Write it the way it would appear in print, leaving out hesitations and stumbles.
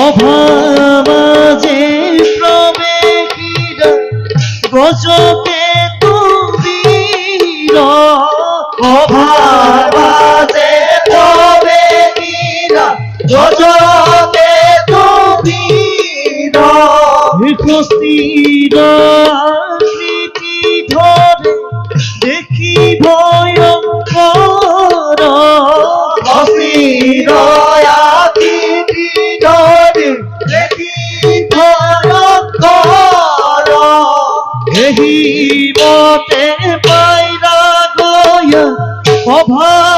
অভাবাজে প্রবেশীরা গজকে তুমির অভাবাজে প্রবেশীরা গজকে তুমির স্থির আকৃতি ধরে দেখি ভয়ঙ্কর অস্থির আকৃতি ধরে দেখি ভয়ঙ্কর এহি মতে পাইরা গয়া অভাব